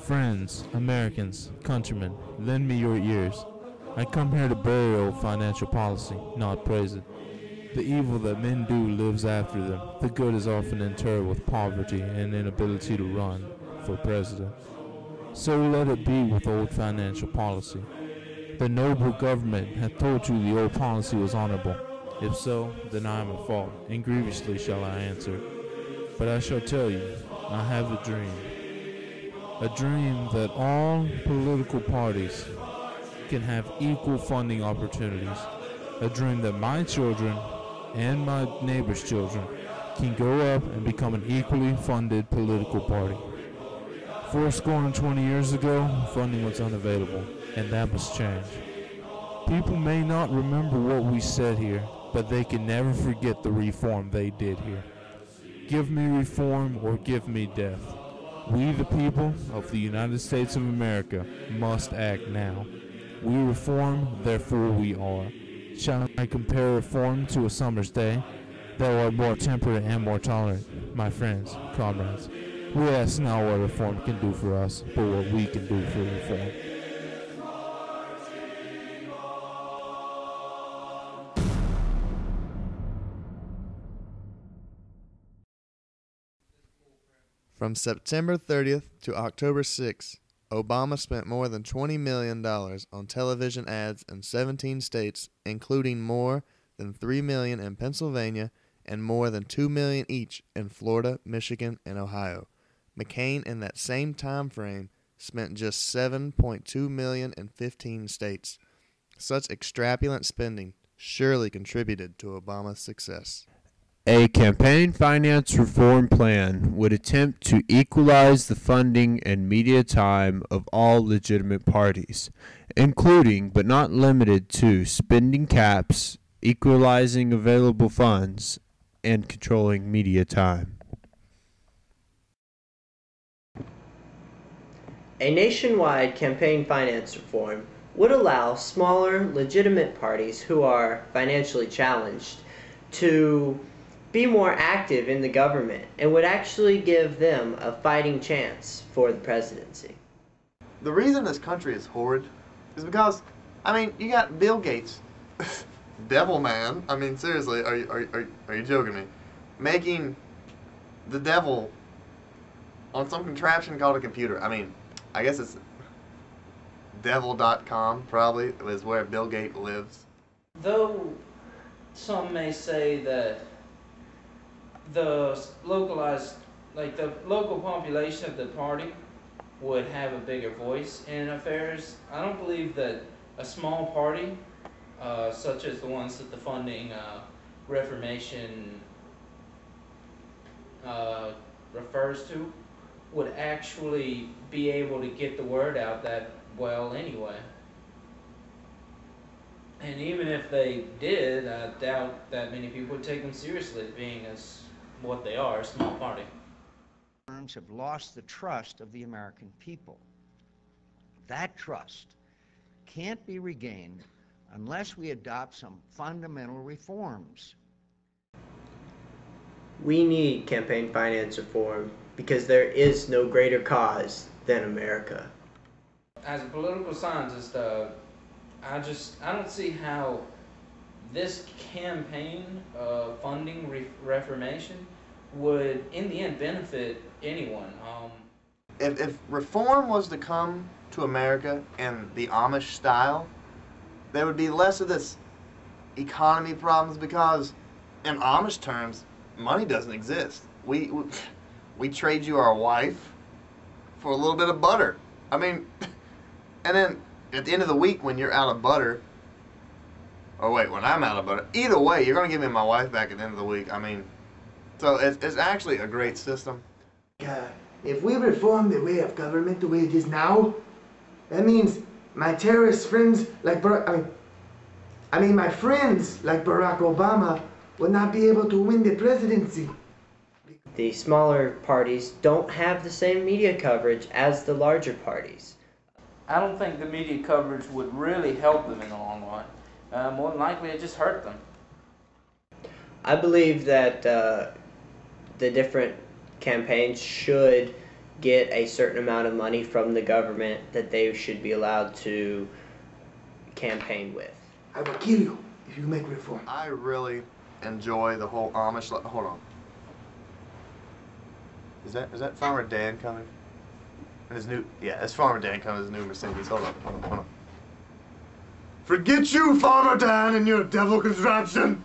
Friends, Americans, countrymen, lend me your ears. I come here to bury old financial policy, not praise it. The evil that men do lives after them. The good is often interred with poverty and inability to run for president. So let it be with old financial policy. The noble government hath told you the old policy was honorable. If so, then I am at fault, and grievously shall I answer. But I shall tell you, I have a dream that all political parties can have equal funding opportunities, a dream that my children and my neighbors' children can grow up and become an equally funded political party. 20 years ago, funding was unavailable, and that must change. People may not remember what we said here, but they can never forget the reform they did here. Give me reform or give me death. We, the people of the United States of America, must act now. We reform, therefore we are. Shall I compare reform to a summer's day? Thou art more temperate and more tolerant, my friends, comrades. We ask not what reform can do for us, but what we can do for reform. From September 30th to October 6th, Obama spent more than $20 million on television ads in 17 states, including more than $3 million in Pennsylvania and more than $2 million each in Florida, Michigan, and Ohio. McCain, in that same time frame, spent just $7.2 million in 15 states. Such extravagant spending surely contributed to Obama's success. A campaign finance reform plan would attempt to equalize the funding and media time of all legitimate parties, including but not limited to spending caps, equalizing available funds, and controlling media time. A nationwide campaign finance reform would allow smaller, legitimate parties who are financially challenged to be more active in the government and would actually give them a fighting chance for the presidency. The reason this country is horrid is because, you got Bill Gates, devil man, seriously, are you joking me? Making the devil on some contraption called a computer. I guess it's devil.com probably is where Bill Gates lives. Though some may say that the local population of the party would have a bigger voice in affairs, I don't believe that a small party, such as the ones that the funding reformation refers to, would actually be able to get the word out that well anyway. And even if they did, I doubt that many people would take them seriously, being as what they are, a small party. Have lost the trust of the American people. That trust can't be regained unless we adopt some fundamental reforms. We need campaign finance reform because there is no greater cause than America. As a political scientist, I don't see how this campaign funding reformation would, in the end, benefit anyone. If reform was to come to America in the Amish style, there would be less of this economy problems because, in Amish terms, money doesn't exist. We trade you our wife for a little bit of butter. And then at the end of the week when you're out of butter, or wait, when I'm out of butter, either way, you're going to give me my wife back at the end of the week. So it's actually a great system. If we reform the way of government the way it is now, that means my terrorist friends like my friends like Barack Obama will not be able to win the presidency. The smaller parties don't have the same media coverage as the larger parties. I don't think the media coverage would really help them in the long run. More than likely, it just hurt them. I believe that the different campaigns should get a certain amount of money from the government that they should be allowed to campaign with. I will kill you if you make reform. I really enjoy the whole Amish. Hold on. Is that Farmer Dan coming? His new, yeah, it's Farmer Dan coming. His new Mercedes. Hold on. Forget you, Farmer Dan, and your devil construction.